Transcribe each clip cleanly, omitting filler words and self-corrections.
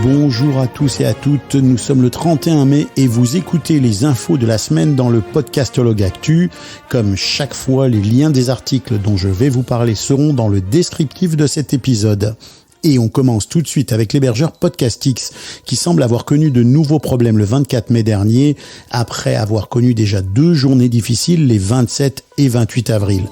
Bonjour à tous et à toutes, nous sommes le 31 mai et vous écoutez les infos de la semaine dans le Podcastologue Actu. Comme chaque fois, les liens des articles dont je vais vous parler seront dans le descriptif de cet épisode. Et on commence tout de suite avec l'hébergeur Podcastix qui semble avoir connu de nouveaux problèmes le 24 mai dernier après avoir connu déjà 2 journées difficiles les 27 et 28 avril.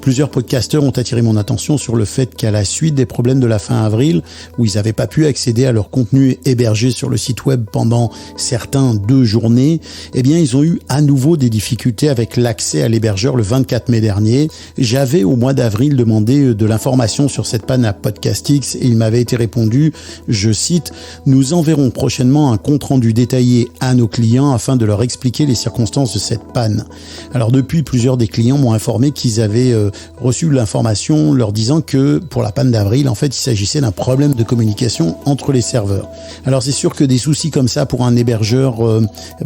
Plusieurs podcasteurs ont attiré mon attention sur le fait qu'à la suite des problèmes de la fin avril, où ils n'avaient pas pu accéder à leur contenu hébergé sur le site web pendant certains 2 journées, eh bien ils ont eu à nouveau des difficultés avec l'accès à l'hébergeur le 24 mai dernier. J'avais au mois d'avril demandé de l'information sur cette panne à Podcastix et il m'avait été répondu, je cite, « Nous enverrons prochainement un compte-rendu détaillé à nos clients afin de leur expliquer les circonstances de cette panne. » Alors depuis, plusieurs des clients m'ont informé qu'ils avaient reçu l'information leur disant que pour la panne d'avril, en fait, il s'agissait d'un problème de communication entre les serveurs. Alors c'est sûr que des soucis comme ça pour un hébergeur,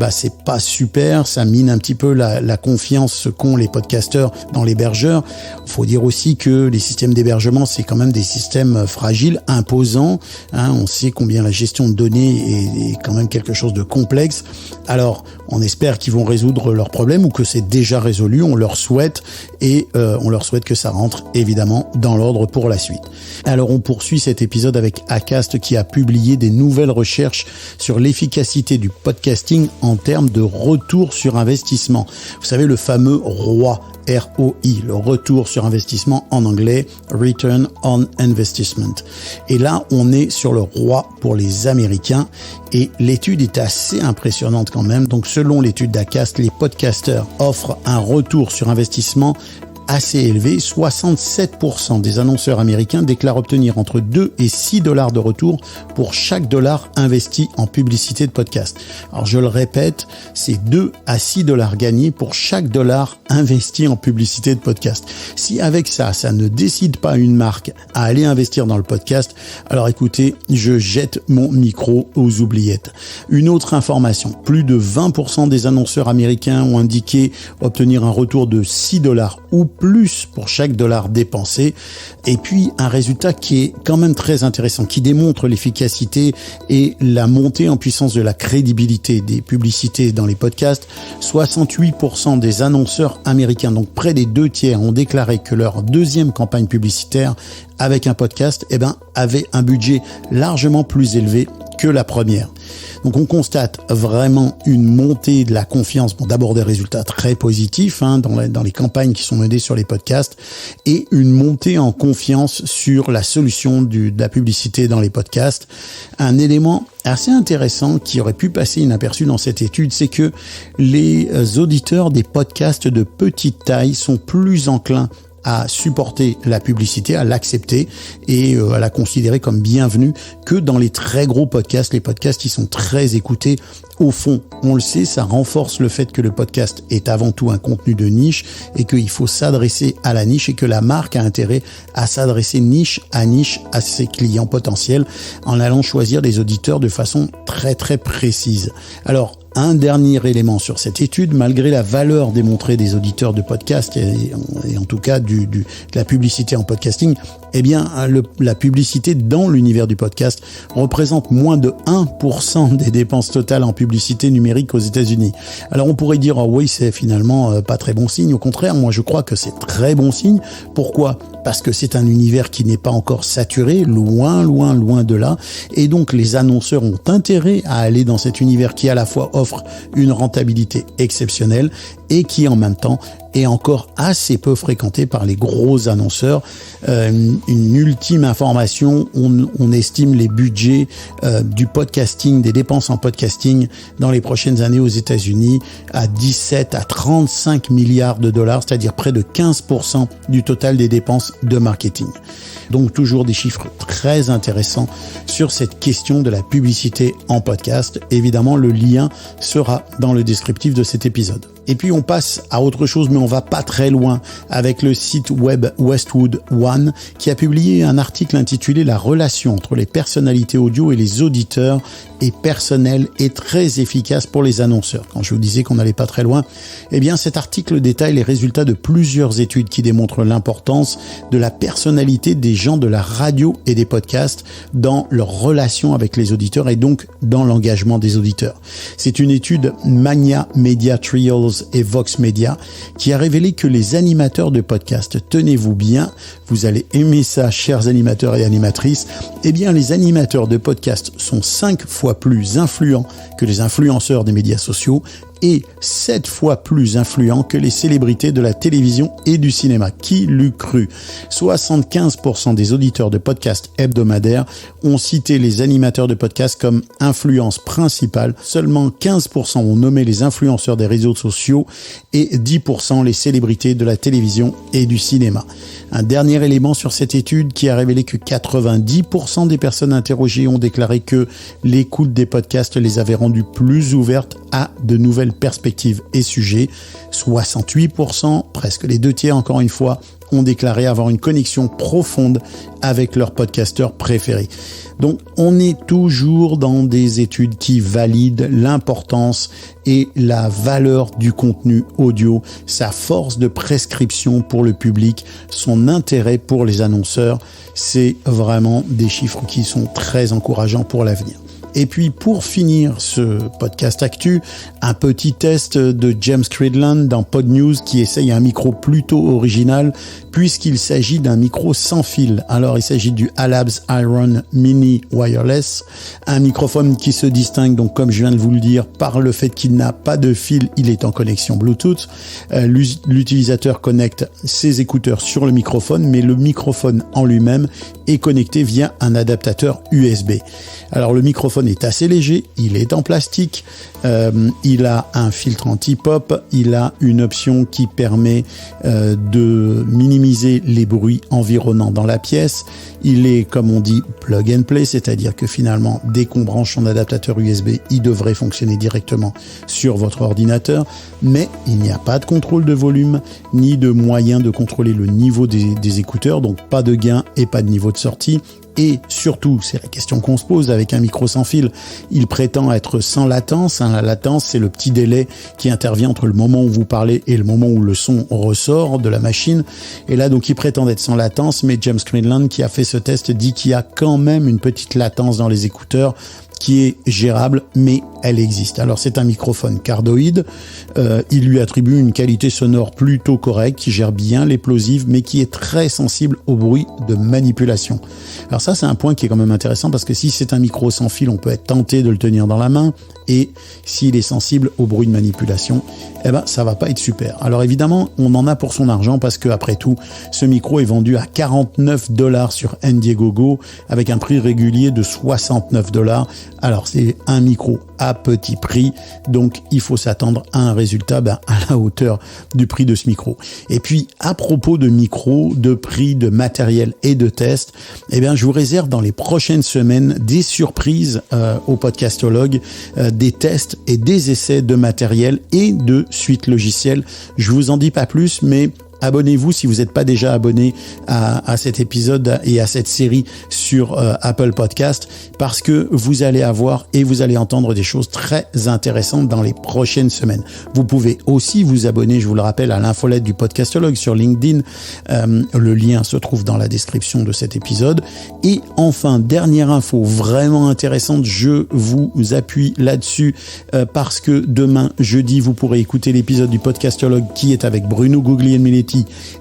c'est pas super, ça mine un petit peu la confiance qu'ont les podcasteurs dans l'hébergeur. Il faut dire aussi que les systèmes d'hébergement, c'est quand même des systèmes fragiles, imposants. On sait combien la gestion de données est quand même quelque chose de complexe. Alors, on espère qu'ils vont résoudre leurs problèmes ou que c'est déjà résolu, on leur souhaite et on leur souhaite que ça rentre évidemment dans l'ordre pour la suite. Alors on poursuit cet épisode avec Acast qui a publié des nouvelles recherches sur l'efficacité du podcasting en termes de retour sur investissement. Vous savez, le fameux ROI, R-O-I, le retour sur investissement en anglais, Return on Investment. Et là, on est sur le ROI pour les Américains et l'étude est assez impressionnante quand même. Donc selon l'étude d'Acast, les podcasteurs offrent un retour sur investissement assez élevé. 67% des annonceurs américains déclarent obtenir entre 2 et 6 dollars de retour pour chaque dollar investi en publicité de podcast. Alors je le répète, c'est 2 à 6 dollars gagnés pour chaque dollar investi en publicité de podcast. Si avec ça ne décide pas une marque à aller investir dans le podcast, alors écoutez, je jette mon micro aux oubliettes. Une autre information, plus de 20% des annonceurs américains ont indiqué obtenir un retour de 6 dollars ou plus pour chaque dollar dépensé. Et puis un résultat qui est quand même très intéressant, qui démontre l'efficacité et la montée en puissance de la crédibilité des publicités dans les podcasts. 68% des annonceurs américains, donc près des 2/3, ont déclaré que leur deuxième campagne publicitaire avec un podcast, avait un budget largement plus élevé que la première. Donc on constate vraiment une montée de la confiance, d'abord des résultats très positifs dans les campagnes qui sont menées sur les podcasts et une montée en confiance sur la solution de la publicité dans les podcasts. Un élément assez intéressant qui aurait pu passer inaperçu dans cette étude, c'est que les auditeurs des podcasts de petite taille sont plus enclins à supporter la publicité, à l'accepter et à la considérer comme bienvenue que dans les très gros podcasts, les podcasts qui sont très écoutés. Au fond, on le sait, ça renforce le fait que le podcast est avant tout un contenu de niche et qu'il faut s'adresser à la niche et que la marque a intérêt à s'adresser niche à ses clients potentiels en allant choisir des auditeurs de façon très très précise. Alors, un dernier élément sur cette étude, malgré la valeur démontrée des auditeurs de podcast et en tout cas de la publicité en podcasting, la publicité dans l'univers du podcast représente moins de 1% des dépenses totales en publicité numérique aux États-Unis. Alors on pourrait dire, oui, c'est finalement pas très bon signe. Au contraire, moi je crois que c'est très bon signe. Pourquoi ? Parce que c'est un univers qui n'est pas encore saturé, loin de là. Et donc les annonceurs ont intérêt à aller dans cet univers qui à la fois offre une rentabilité exceptionnelle et qui en même temps est encore assez peu fréquenté par les gros annonceurs. Une ultime information, on estime les budgets du podcasting, des dépenses en podcasting dans les prochaines années aux États-Unis à 17 à 35 milliards de dollars, c'est-à-dire près de 15% du total des dépenses de marketing. Donc toujours des chiffres très intéressants sur cette question de la publicité en podcast. Évidemment, le lien sera dans le descriptif de cet épisode. Et puis on passe à autre chose, mais on va pas très loin, avec le site web Westwood One qui a publié un article intitulé « La relation entre les personnalités audio et les auditeurs est personnelle et très efficace pour les annonceurs ». Quand je vous disais qu'on n'allait pas très loin, eh bien cet article détaille les résultats de plusieurs études qui démontrent l'importance de la personnalité des gens de la radio et des podcasts dans leur relation avec les auditeurs et donc dans l'engagement des auditeurs. C'est une étude Magna Media Trials et Vox Media qui a révélé que les animateurs de podcasts, tenez-vous bien, vous allez aimer ça, chers animateurs et animatrices, eh bien les animateurs de podcasts sont 5 fois plus influents que les influenceurs des médias sociaux et 7 fois plus influents que les célébrités de la télévision et du cinéma. Qui l'eût cru ? 75% des auditeurs de podcasts hebdomadaires ont cité les animateurs de podcasts comme influence principale. Seulement 15% ont nommé les influenceurs des réseaux sociaux et 10% les célébrités de la télévision et du cinéma. Un dernier élément sur cette étude qui a révélé que 90% des personnes interrogées ont déclaré que l'écoute des podcasts les avait rendues plus ouvertes à de nouvelles perspectives et sujets. 68%, presque les 2/3 encore une fois, ont déclaré avoir une connexion profonde avec leur podcasteur préféré. Donc, on est toujours dans des études qui valident l'importance et la valeur du contenu audio, sa force de prescription pour le public, son intérêt pour les annonceurs. C'est vraiment des chiffres qui sont très encourageants pour l'avenir. Et puis pour finir ce podcast actu, un petit test de James Cridland dans Podnews qui essaye un micro plutôt original puisqu'il s'agit d'un micro sans fil. Alors il s'agit du Alabs Iron Mini Wireless, un microphone qui se distingue donc comme je viens de vous le dire par le fait qu'il n'a pas de fil, il est en connexion Bluetooth. L'utilisateur connecte ses écouteurs sur le microphone, mais le microphone en lui-même est connecté via un adaptateur USB. Alors le microphone est assez léger, il est en plastique, il a un filtre anti-pop, il a une option qui permet de minimiser les bruits environnants dans la pièce. Il est, comme on dit, plug and play, c'est-à-dire que finalement, dès qu'on branche son adaptateur USB, il devrait fonctionner directement sur votre ordinateur, mais il n'y a pas de contrôle de volume, ni de moyen de contrôler le niveau des écouteurs, donc pas de gain et pas de niveau de sortie. Et surtout, c'est la question qu'on se pose avec un micro sans fil, il prétend être sans latence. La latence, c'est le petit délai qui intervient entre le moment où vous parlez et le moment où le son ressort de la machine. Et là, donc, il prétend être sans latence, mais James Cridland, qui a fait ce test, dit qu'il y a quand même une petite latence dans les écouteurs qui est gérable, mais elle existe. Alors c'est un microphone cardioïde, il lui attribue une qualité sonore plutôt correcte, qui gère bien les plosives, mais qui est très sensible au bruit de manipulation. Alors ça, c'est un point qui est quand même intéressant, parce que si c'est un micro sans fil, on peut être tenté de le tenir dans la main, et s'il est sensible au bruit de manipulation, eh ben ça va pas être super. Alors évidemment, on en a pour son argent, parce que après tout, ce micro est vendu à $49 sur Indiegogo, avec un prix régulier de $69. Alors c'est un micro à petit prix, donc il faut s'attendre à un résultat à la hauteur du prix de ce micro. Et puis à propos de micro, de prix, de matériel et de tests, eh bien je vous réserve dans les prochaines semaines des surprises au Podcastologue, des tests et des essais de matériel et de suites logicielles. Je vous en dis pas plus, mais abonnez-vous si vous n'êtes pas déjà abonné à cet épisode et à cette série sur Apple Podcast, parce que vous allez avoir et vous allez entendre des choses très intéressantes dans les prochaines semaines. Vous pouvez aussi vous abonner, je vous le rappelle, à l'infolette du Podcastologue sur LinkedIn. Le lien se trouve dans la description de cet épisode. Et enfin, dernière info vraiment intéressante, je vous appuie là-dessus parce que demain, jeudi, vous pourrez écouter l'épisode du Podcastologue qui est avec Bruno Guglielminetti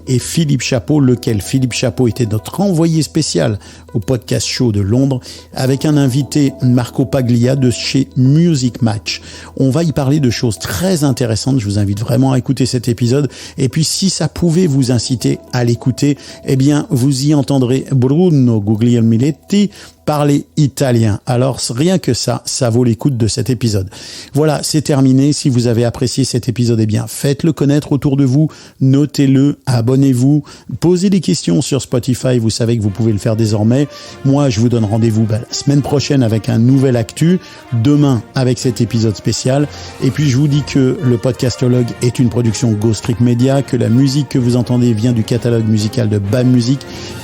et Philippe Chapeau, lequel Philippe Chapeau était notre envoyé spécial au Podcast Show de Londres, avec un invité, Marco Paglia de chez Music Match. On va y parler de choses très intéressantes, je vous invite vraiment à écouter cet épisode, et puis si ça pouvait vous inciter à l'écouter, eh bien vous y entendrez Bruno Guglielminetti parler italien. Alors rien que ça vaut l'écoute de cet épisode. Voilà, c'est terminé. Si vous avez apprécié cet épisode, eh bien faites-le connaître autour de vous, notez-le, abonnez-vous, posez des questions sur Spotify, vous savez que vous pouvez le faire désormais. Moi, je vous donne rendez-vous la semaine prochaine avec un nouvel actu, demain avec cet épisode spécial. Et puis je vous dis que le Podcastologue est une production Ghost Trick Media, que la musique que vous entendez vient du catalogue musical de BAM Music,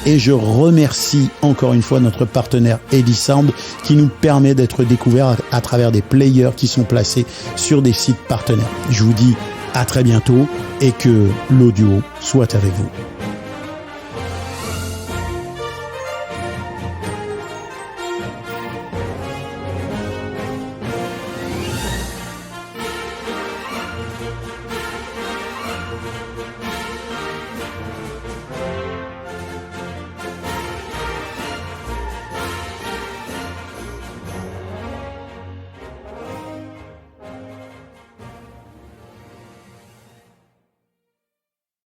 et je remercie encore une fois notre partenaire Eddy Sound qui nous permet d'être découverts à travers des players qui sont placés sur des sites partenaires. Je vous dis à très bientôt et que l'audio soit avec vous.